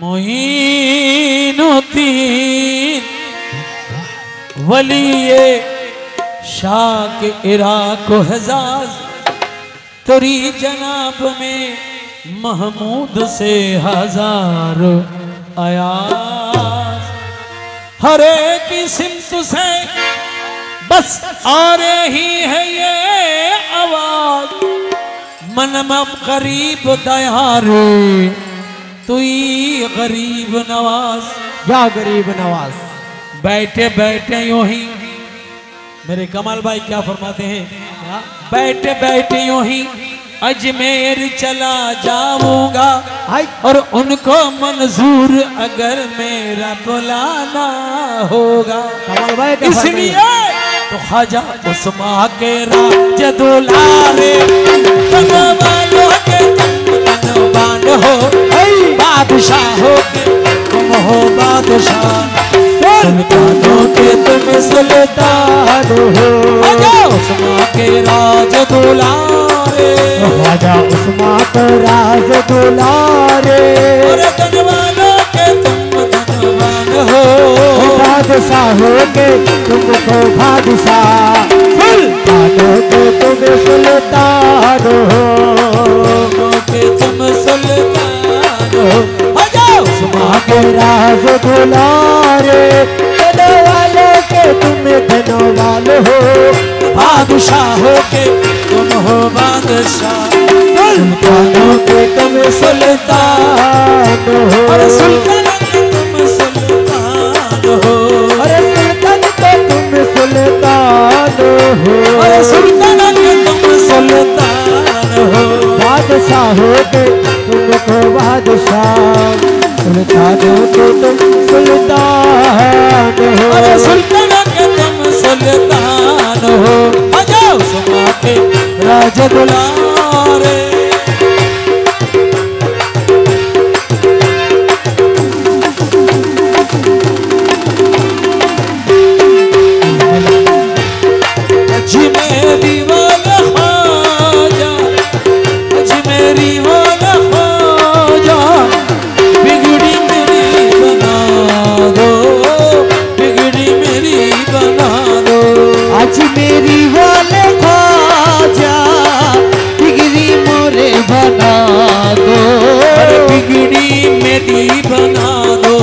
मोइनुद्दीन वलिये शाह के इराक हजाज तेरी जनाब में महमूद से हजार आयाज हर एक सिमत से बस आ रही है ये आवाज मनम गरीब दयारे तू गरीब नवाज या गरीब नवाज। बैठे बैठे यूं ही मेरे कमाल भाई क्या फरमाते हैं, बैठे बैठे यूं ही अजमेर चला जाऊंगा और उनको मंजूर अगर मेरा बुलाना होगा। कमाल भाई इसलिए तो ख्वाजा उस्मा के राज दुलारे वालों के धनवान हो बादशाहों के तुम हो बादशाह सुल्तानों के तुम सुल्तान हो। उस्मा के राज दुलारे ख्वाजा उस्मा के राज दुलारे धनवानों के तुम धनवान हो बादशाहों के तुमको बादशाह सुल्तानों के तुम सुल्तान हो के तुम सुल्तान हो। उस्मा के राज दुलारे धनवालों के तुम धनवान हो बादशाहों के तुम हो बादशाह सुल्तानों के तुम सुल्तान हो। अरे सुल्तान के तुम सुल्तान हो अरे सुल्तान के तुम सुल्तान हो। अरे सुल्तान के तुम सुल्तान हो बादशाहों के तुमको बादशाह सुल्तानों के तुम सुल्तान हो। अरे सुल्तान के तुम सुल्तान हो। उस्मा के राज दुलारे अजमेरी वाला ख्वाजा अजमेरी वाला ख्वाजा बिगड़ी मेरी बना दो बिगड़ी मेरी बना दो। अजमेरी वाले ख्वाजा बिगड़ी मोरे बना दो। अरे बिगड़ी मेरी बना दो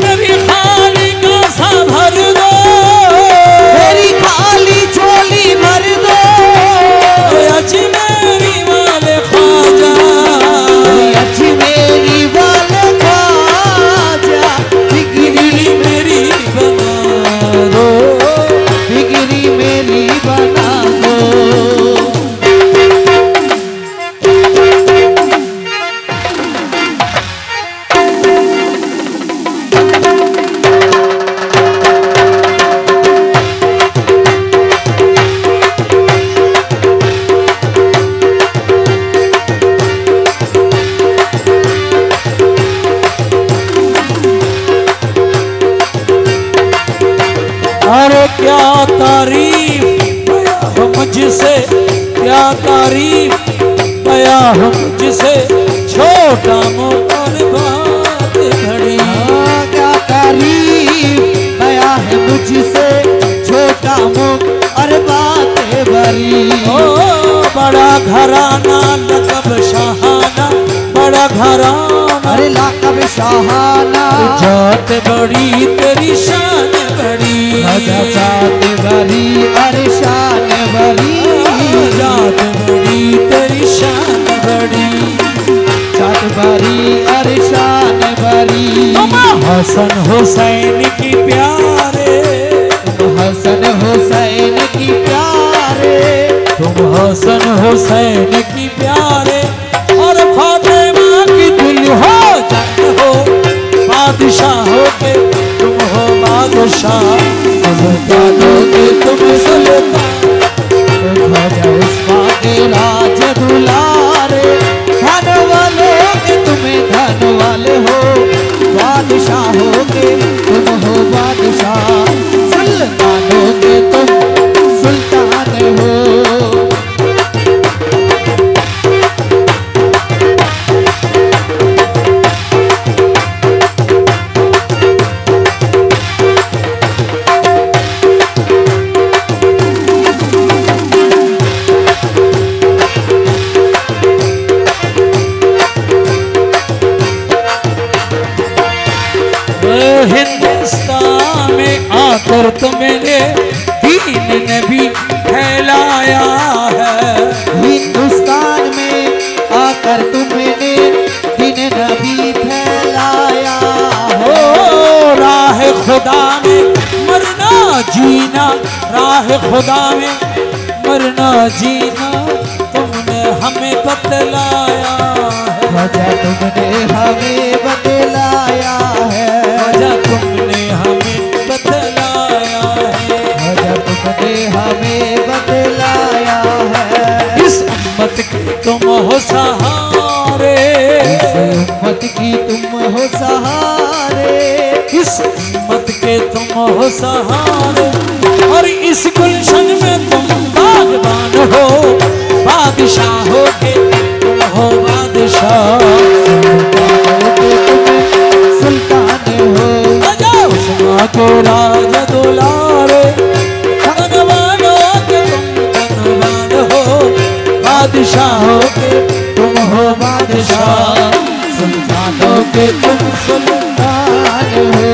मेरी खाली कासा भर दो मेरी खाली झोली भर दो। अजमेरी वाले ख्वाजा अजमेरी वाले ख्वाजा बिगड़ी मेरी बना दो बिगड़ी मेरी बना दो। अरे क्या तारीफ हो मुझसे क्या तारीफ गया हो मुझसे छोटा मोटर बात घड़ी। क्या तारीफ गया है मुझसे छोटा मुख और बातें बड़ी। ओ बड़ा घराना लकब शाहाना बड़ा घराना अरे लाकब शाहाना जात बड़ी तेरी शान बड़ी जात बड़ी अरे शान बड़ी जात बड़ी तेरी शान बड़ी जात बड़ी अरे शान बड़ी। हसन हुसैन की प्यारे तुम हसन हुसैन की प्यारे तुम हसन हुसैन की प्यारे और फातिमा की दिल हो जान हो बादशाहों के तुम हो बादशाह सुल्तानों के तुम सुल्तान। ख्वाजा उस्मा के राज दुलारे धन वाले के तुम्हें धन वाले हो बादशाहों के तुम हो बादशाह सुल्तानों के तुम सुल्तान हो। हिंदुस्तान में आकर तुमने दीन नबी फैलाया है। हिंदुस्तान में आकर तुमने दीन नबी फैलाया ओ है। राह खुदा में मरना जीना, राह खुदा में मरना जीना तुमने हमें बतलाया है। वजह तुमने हमें बतलाया है। वजह तुमने हमें बतलाया है। वजह तुमने हमें बतलाया है। इस उम्मत के तुम हो सहारे, इस उम्मत की तुम हो सहारे। इस उम्मत के तुम हो सहारे, और इस गुलशन में तुम बागबान हो, बादशाह के तुम हो बादशाह। सुल्तान हो उस्मा के राज दुलारे, धनवानों के तुम धनवान हो, बादशाहों के तुम हो बादशाह। सुल्तानों के तुम सुल्तान हो।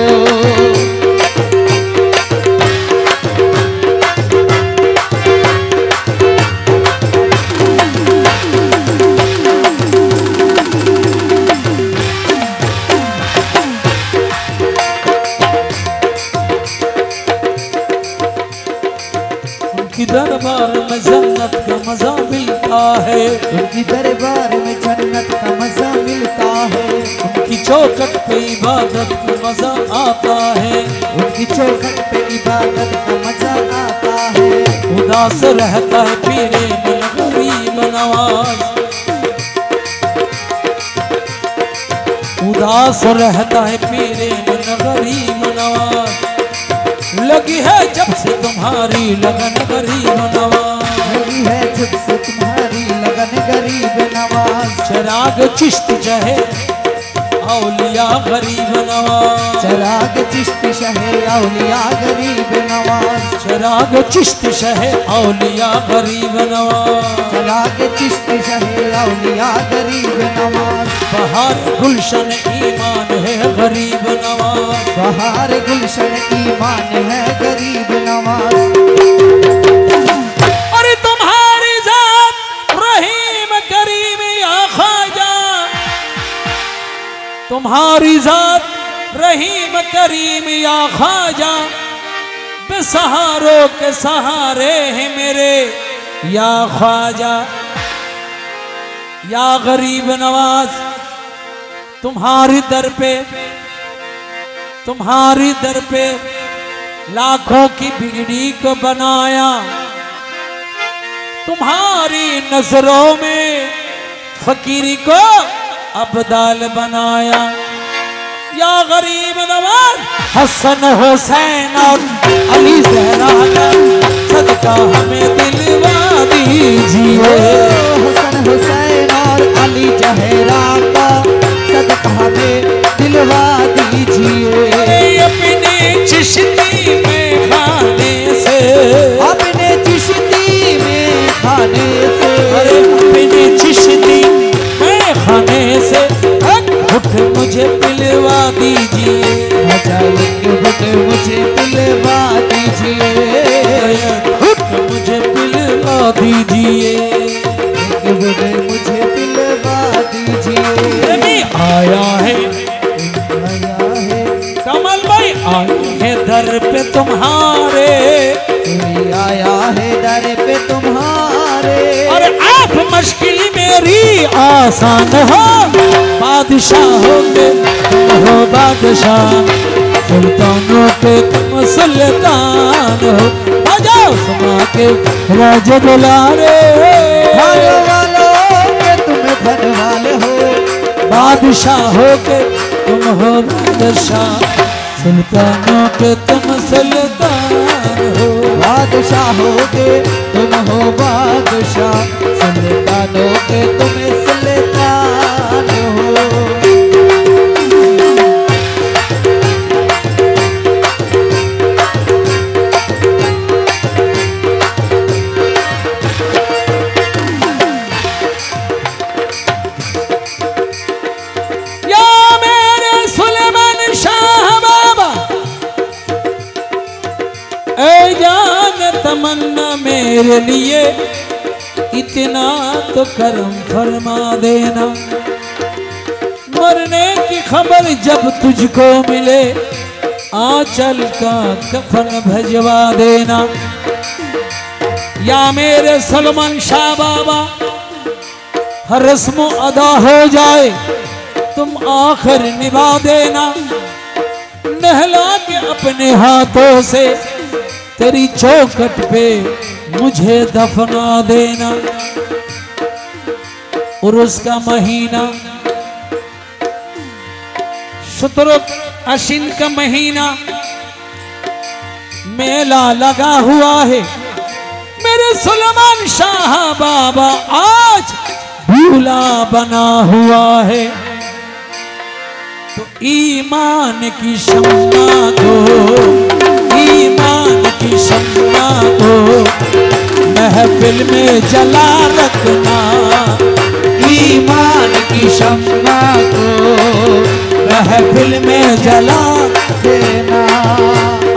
उनकी दरबार में जन्नत का मजा मिलता है। उनकी दरबार में जन्नत का मजा मिलता है। उनकी चौखट पे इबादत का मजा आता है। उनकी चौखट पे इबादत का मजा आता है। उदास रहता है पीरे मन गरीब नवाज, उदास रहता है पीरे मन गरीब नवाज। लगी है जब से तुम्हारी लगन गरीब नवाज, लगी है जब से तुम्हारी लगन गरीब नवाज। चिराग चिश्त चहे औलिया गरीब नवाज, चिराग चिश्त शहे औलिया गरीब नवाज। चिराग चिश्त शहे औलिया गरीब नवाज। चिराग चिश्त शहे औलिया गरीब नवाज। बहार गुलशन ईमान है गरीब नवाज, बहार गुलशन ईमान है गरीब नवाज। अरे तुम्हारी जात रहीम करीम या ख्वाजा, तुम्हारी जात रहीम करीम या ख्वाजा, बेसहारों के सहारे हैं मेरे या ख्वाजा। या गरीब नवाज, तुम्हारी दर पे, तुम्हारी दर पे लाखों की बिगड़ी को बनाया, तुम्हारी नजरों में फकीरी को अब्दाल बनाया। या गरीब नवाज, हसन हुसैन और अली ज़हरा का सदका हमें दिलवा दीजिए। हसन हुसैन और अली जहरा का सदका हमें दिलवा दीजिए। अपने चिश्ती में खाने से, अपने चिश्ती में खाने से, अरे अपने चिश्ती में खाने से घुट मुझे पिलवा दीजिए। घुट मुझे पिलवा दीजिए। घुट मुझे पिलवा दीजिए। घुट मुझे पिलवा दीजिए। आया है आया है कमल भाई, आए हैं दर पे तुम्हारे, कोई आया है दर पे तुम्हारे। और आप मुश्किल मेरी आसान हो, बादशाहों के तुम हो बादशाह, सुल्तानों के तुम सुल्तान हो। बजाओ समा के राज दुलारे, घर वालों के तुम घर वाले हो। बादशाहों के तुम हो बादशाह, सुल्तानों के तुम सुल्तान हो। बादशाहों के तुम हो बादशाह, सुल्तानों के तुम सुल्तान हो। या मेरे सुलेमान शाहबाज, तमन्ना मेरे लिए, इतना तो करम फरमा देना। मरने की खबर जब तुझको मिले, आंचल का कफन भिजवा देना। या मेरे सलमान शाह बाबा, हर रस्म अदा हो जाए, तुम आखिर निभा देना। नहला के अपने हाथों से तेरी चौखट पे मुझे दफना देना। और उसका महीना शुतुर आशीन का महीना, मेला लगा हुआ है। मेरे सुलेमान शाह बाबा आज दूल्हा बना हुआ है। तो ईमान की शम्मा को, ईमान की शम्मा को महफिल में जला रखना। ईमान की शम्मा को महफिल में जला देना।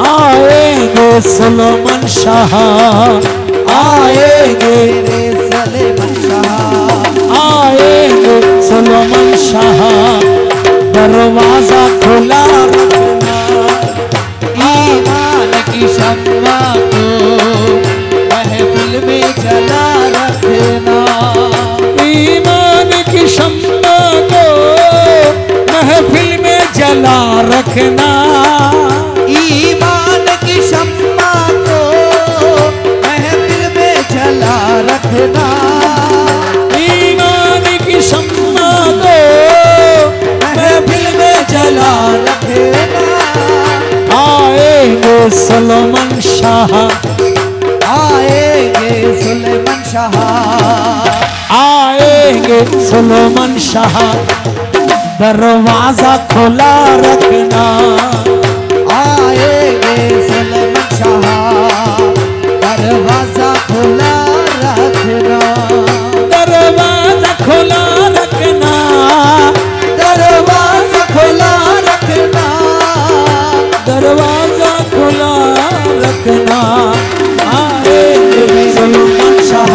आएंगे सुलेमान शाह, आएंगे सुलेमान शाह, आएंगे सुलेमान शाह, दरवाजा खुला रखना। ईमान की शम्मा को महफिल में जला रखना। ईमान की शम्मा को महफिल में जला रखना। ईमान की शम्मा को महफिल में जला रखना। ईमान की शम्मा को महफिल में जला रखना। आएंगे सुलेमान शाह, आएंगे सुलेमान शाह, आएंगे सुलेमान शाह, दरवाजा खुला रखना। आएंगे सुलेमान शाह, दरवाजा खुला रखना। दरवाजा खुला रखना, दरवाजा खुला रखना। दरवाजा खुला रखना। आएंगे सुलेमान शाह,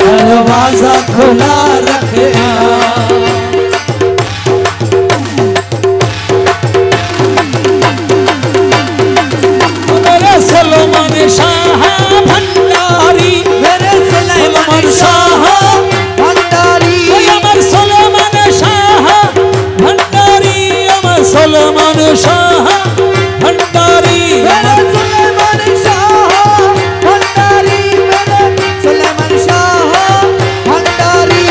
दरवाजा खुला रखना। मेरे सुलेमान शाह भंडारी, मेरे सुलेमान शाह भंडारी, अमर सुलेमान शाह भंडारी, अमर सुलेमान शाह भंडारी। मेरे सुलेमान शाह भंडारी, मेरे सुलेमान शाह भंडारी।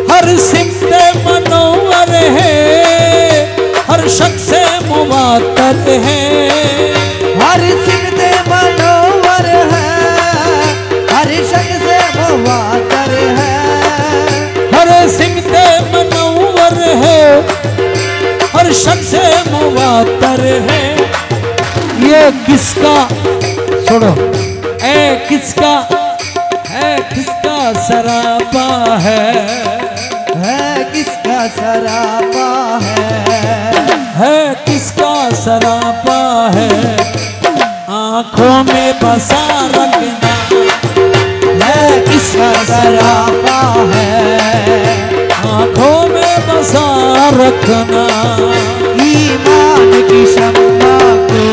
हर सिमते मनोवर है, हर शख्स मुवातर है। हर सिमते मनोवर है, हर शख्स मुवातर है। हर सिमते मनोवर है, हर शख्स मुवातर है। ये किसका छोड़ो, ए किसका है, किसका सरापा है किसका सरापा है किसका सरापा है। आंखों में बसा रखना, है किसका सरापा है। आंखों में बसा रखना। ईमान की शम्मा को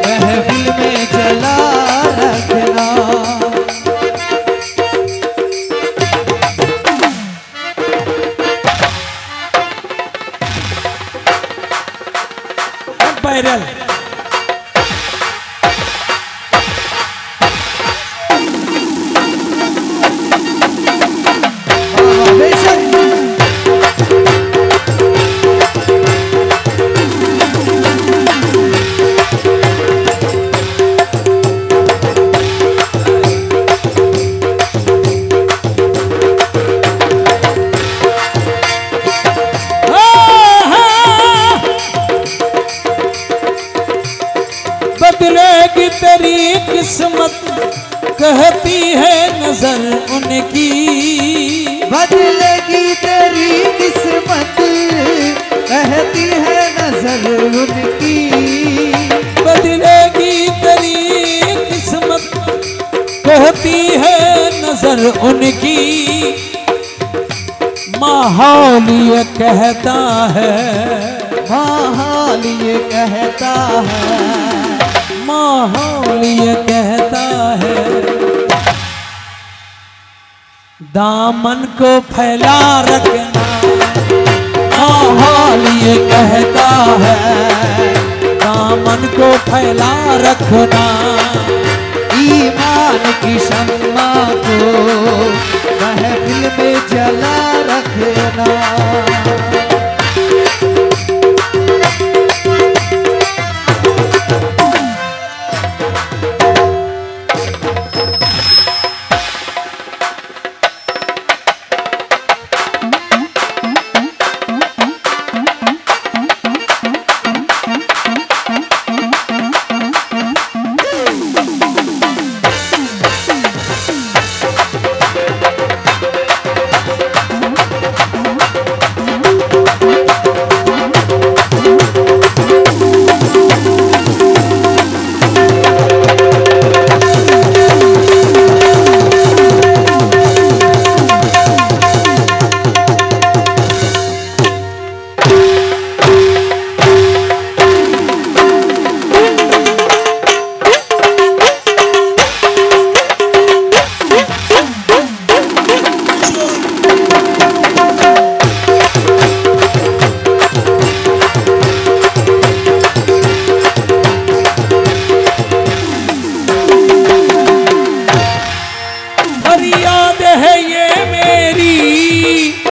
महफिल में जला रखना। वायरल किस्मत कहती है नजर उनकी, बदलेगी तेरी किस्मत कहती है नजर उनकी, बदलेगी तेरी किस्मत कहती है नजर उनकी। माहौल ये कहता है, माहौल ये कहता है, माहौल ये कहता है, दामन को फैला रखना। माहौल ये कहता है, दामन को फैला रखना। ईमान की शम्मा को महफिल में जला रखना।